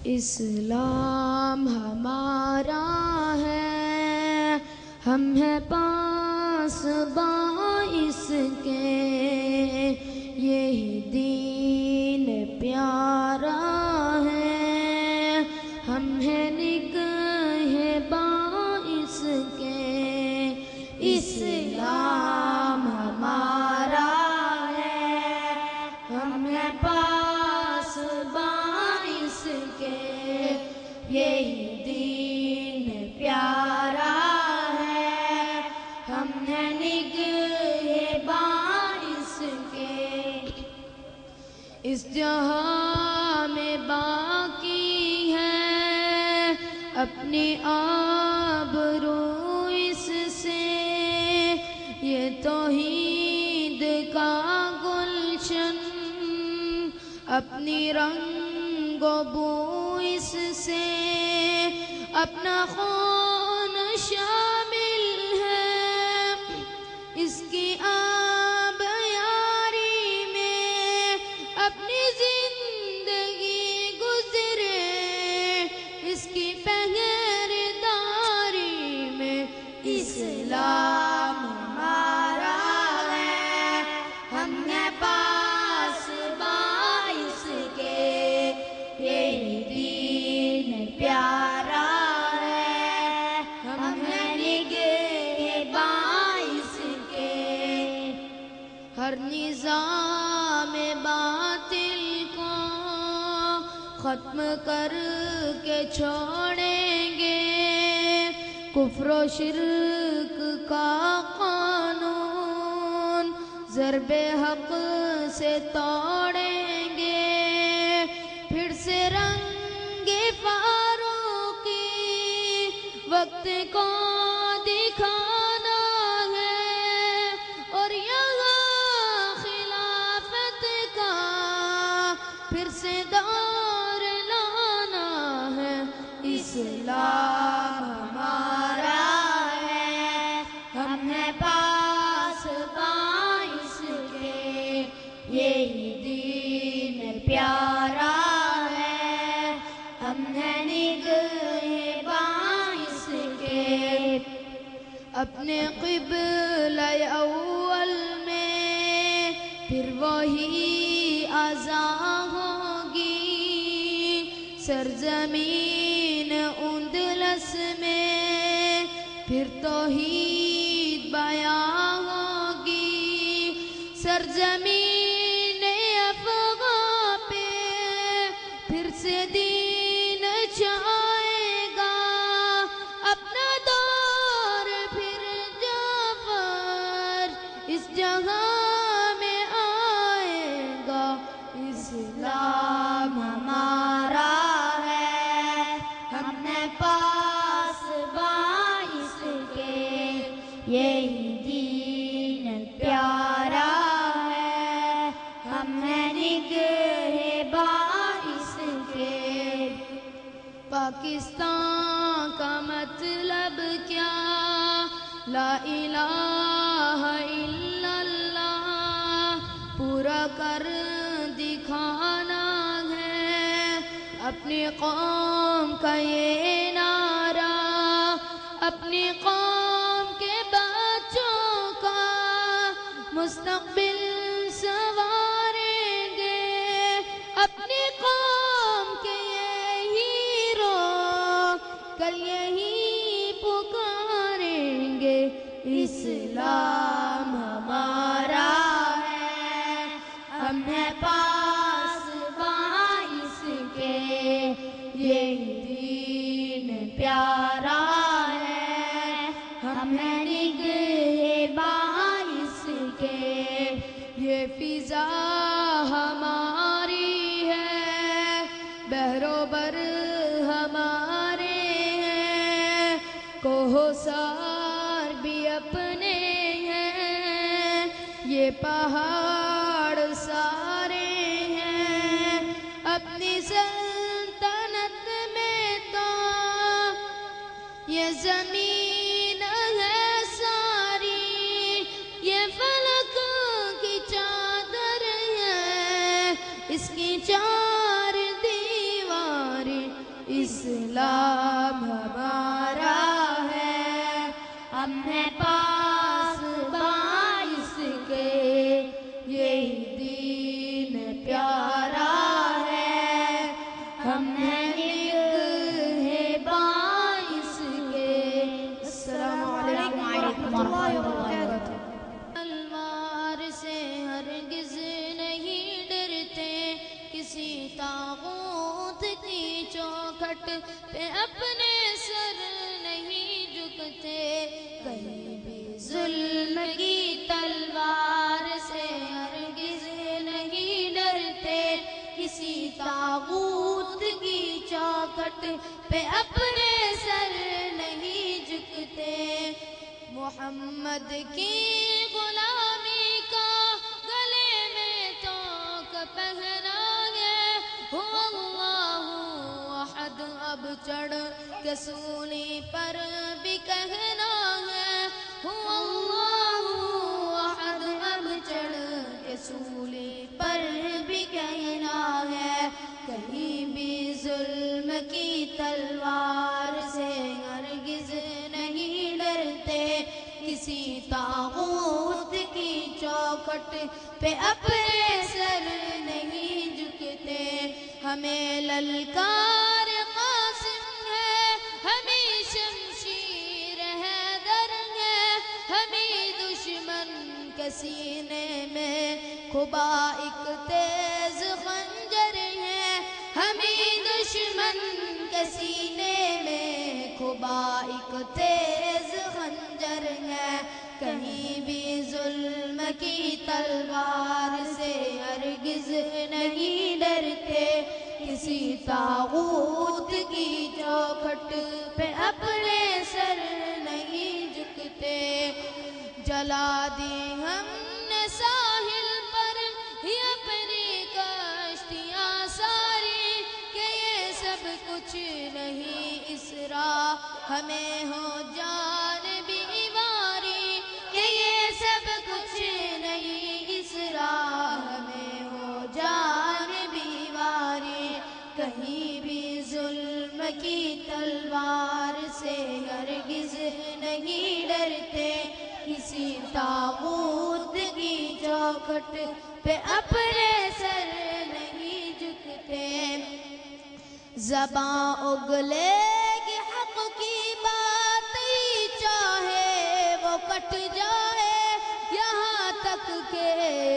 اسلام ہمارا ہے، ہم ہیں پاسباں اس کے، یہی دین پیارا ہے، ہم ہیں نگہباں اس کے، اسلام ہمارا ہے، ہم ہیں پاسباں اس کے، یہی دین پیارا ہے، ہم ہیں نگہباں اس کے۔ اس جہاں میں باقی ہے اپنی آبرو اس سے، یہ توحید کا گلشن اپنی رنگ و بو اس سے، اپنا خون شامل ہے اس کی آب یاری میں، اپنی زندگی گزرے اس کی پہرداری میں، اسلام ہمارا ہے، ہم ہیں پاسباں اس کے، یہی دین پیارا ہے، ہم ہیں نگہباں اس کے۔ ہر نظام باطل کو ختم کر کے چھوڑیں گے، کفر و شرک کا قانون ضرب حق سے توڑیں گے، پھر سے رنگ فاروقی وقت کو دکھانا ہے، اور یہاں خلافت کا پھر سے دور لانا ہے، اسلام ہمارا ہے، ہم ہیں پاسباں اس کے، یہی دین پیارا ہے، ہم ہیں نگہباں اس کے۔ اپنے قبلہ اول میں پھر وہی اذان ہوگی، سرزمین اندلس میں پھر توحید بیان ہوگی، سرزمین افغاں پہ پھر سے دین چھائے گا، اپنا دور پھر جعفر اس جگہ میں آئے گا، اسلام ہمارا ہے، ہم ہیں پاسباں اس کے، یہی دین پیارا ہے، ہم ہیں نگہباں اس کے۔ پاکستان کا مطلب کیا؟ لا الہ الا اللہ پورا کر دکھانا ہے، اپنی قوم کا یہ نعرہ اپنی قوم کے بچوں کا مستقبل سنواریں گے، اپنی قوم کے یہ ہیرو کل یہی پکاریں گے، اسلام ہمارا ہے، ہم ہیں پاسباں اس کے، یہی دین پیارا ہے، ہم ہیں نگہباں اس کے۔ یہ فضا ہماری ہے، بحر و بر ہمارے ہیں، کوہسار بھی اپنے ہیں، یہ پہاڑ سارے ہیں، اپنی سلطنت میں تو یہ زمین ہے ساری، یہ فلک کی چادر ہے، اس کی چار دیواریں اسلام ہمارا ہے، ہم ہیں پاس باعث کے، یہی دین پیارا ہے، ہم ہیں نگہ باعث کے۔ السلام علیکم ورحمۃ اللہ وبرکاتہ۔ تلوار سے ہرگز نہیں ڈرتے، کسی طاغوت کی چوکھٹ پہ اپنے سر نہیں جھکتے، کہیں بھی ظلم کی تلوار سے ہرگز نہیں ڈرتے، کسی طاغوت کی چوکھٹ پہ اپنے سر نہیں جھکتے۔ محمد کی غلامی کا گلے میں توق پہنا ہے، اللہ احد اب چڑھ کے سولی پر بھی کہنا ہے، اللہ احد اب چڑھ کے سولی پر بھی کہنا ہے، کہیں بھی ظلم کی تلوار سے ہرگز نہیں ڈرتے، کسی طاغوت کی چوکھٹ پہ اپنے سر نہیں جھکتے۔ ہمیں للکار قاسم ہے، ہمیں شمشیر حیدر ہے، ہمیں دشمن کے سینے میں کھبا ایک تیز خنجر ہے، ہمیں دشمن کے سینے میں کھبا ایک تیز خنجر ہے، کہیں بھی ظلم کی تلوار سے ہرگز نہیں ڈرتے، کسی طاغوت کی چوکھٹ پہ اپنے سر نہیں جھکتے۔ جلا دی ہم نے ساحل پر ہی اپنی کشتیاں ساری، کہ یہ سب کچھ نہیں اس راہ ہمیں ہو جانبی واری، کہ یہ سب کچھ نہیں اس راہ ہمیں ہو جانبی واری، کہیں بھی ظلم کی تلوار سے ہرگز نہیں ڈرتے، کسی طاغوت کی چوکھٹ پہ اپنے سر نہیں جھکتے۔ زباں اگلے گی حق کی بات، چاہے وہ کٹ جائے، یہاں تک کہ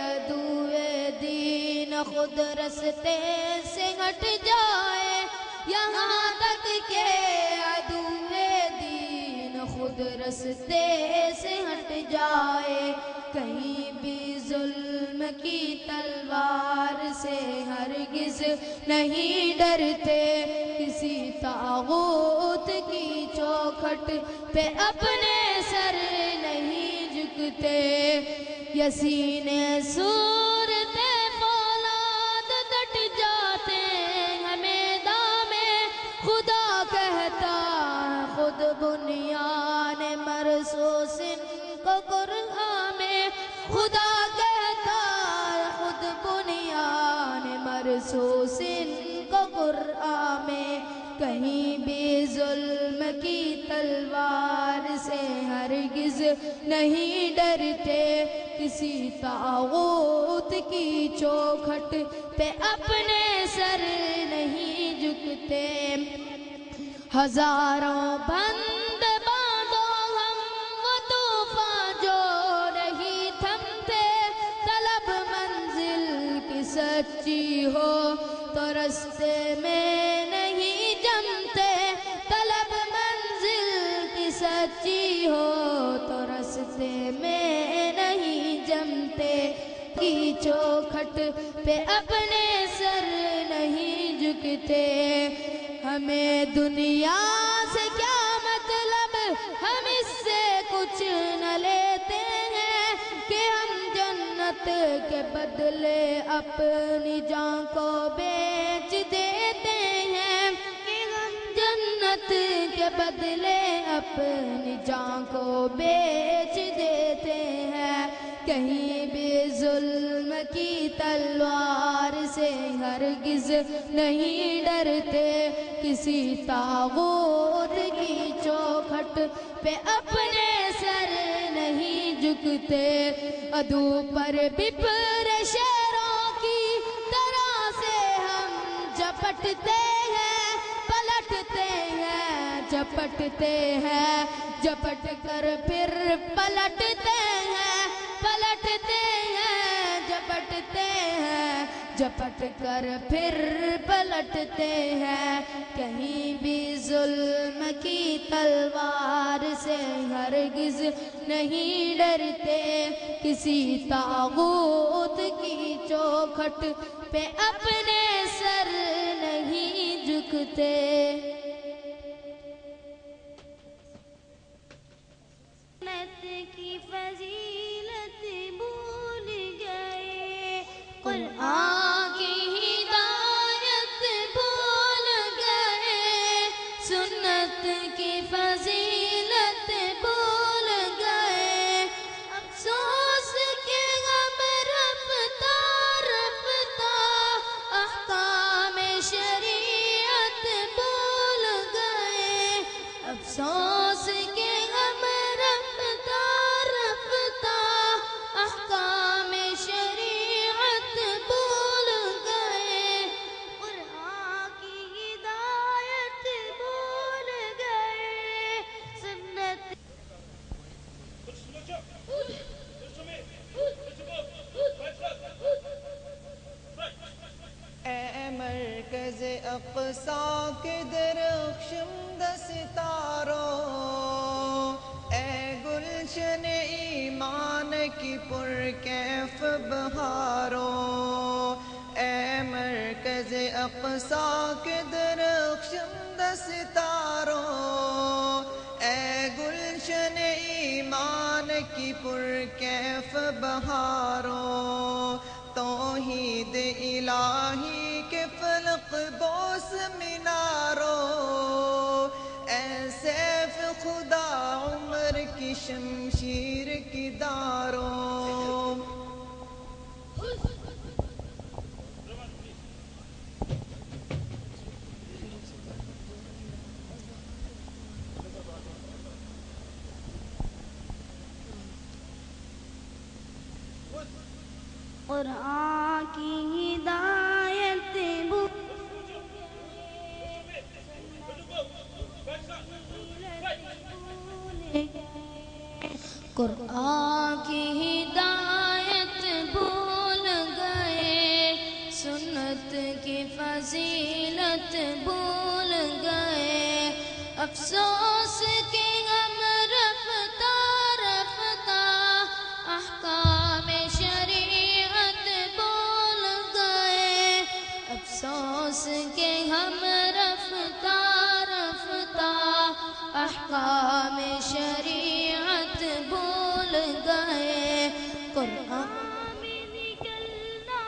عدوِ دین خود رستے سے ہٹ جائے، یہاں تک کہ عدوِ دین خود رستے سے ہٹ جائے، کہیں بھی ظلم کی تلوار سے ہرگز نہیں ڈرتے، کسی طاغوت کی چوکھٹ پہ اپنے سر نہیں جھکتے۔ یسینے صورت فولاد ڈٹ جاتے ہیں میدان میں، خدا کہتا ہے خود بنیان مرصوص کو قرآن میں، خدا کہتا ہے خود بنیان مرصوص کو قرآن میں، کہیں بھی ظلم کی تلوار سے ہرگز نہیں ڈرتے، کسی طاغوت کی چوکھٹ پہ اپنے سر نہیں جھکتے۔ ہزاروں بند باندھو ہم وہ طوفان جو نہیں تھمتے، طلب منزل کی سچی ہو تو رستے میں نہیں جمتے، طلب منزل کی سچی ہو تو رستے میں نہیں جمتے، کی چوکھٹ پہ اپنے سر نہیں جھکتے۔ ہمیں دنیا سے کیا مطلب، ہم اس سے کچھ نہ لیتے ہیں، کہ ہم جنت کے بدلے اپنی جان کو بیچ دیتے ہیں، کہ ہم جنت کے بدلے اپنی جان کو بیچ دیتے ہیں، کہیں بھی ظلم کی تلوار سے ہرگز نہیں ڈرتے، کسی طاغوت کی چوکھٹ پہ اپنے سر نہیں جھکتے، عدو پر بپر شیروں کی طرح سے ہم جھپٹتے ہیں، پلٹتے ہیں، جھپٹتے ہیں، جھپٹ کر پھر پلٹتے ہیں، پلٹتے ہیں، جھپٹتے ہیں، جھپٹ کر پھر پلٹتے ہیں، کہیں بھی ظلم کی تلوار سے ہرگز نہیں ڈرتے، کسی طاغوت کی چوکھٹ پہ اپنے سر نہیں جھکتے۔ سنت کی فضیلت بھول گئے، قرآن کی ہدایت بھول گئے، سنت کی فضیلت بھول گئے، افسوس کے غم رفتہ رفتہ، احکام شریعت بھول گئے، افسوس کے غم رفتہ رفتہ، احکام شریعت بھول گئے، قرآن کی ہدایت بھول گئے، سنت اے مرکز اقصی کے درخشندہ ستاروں، اے گلشن ایمان کی پرکیف بہاروں، اے مرکز اقصی کے درخشندہ ستاروں، اے گلشن ایمان کی پرکیف بہاروں، توحید الہی کے فلق بوس میناروں، اے سیف خدا عمر کی شمشیر کی داروں، قرآن کی ہدایت بھول گئے، قرآن کی ہدایت بھول گئے، سنت کی فضیلت بھول گئے، افسوس کے غم رفتہ رفتہ، احکام شریعت بھول گئے، افسوس کے غم رفتہ رفتہ، احکام شریعت بھول گئے، قرآن میں نکلنا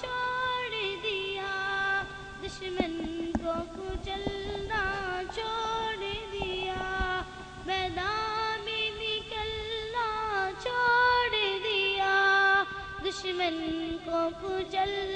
چھوڑ دیا، دشمن کو کچلنا چھوڑ دیا، میدان میں نکلنا چھوڑ دیا، دشمن کو کچل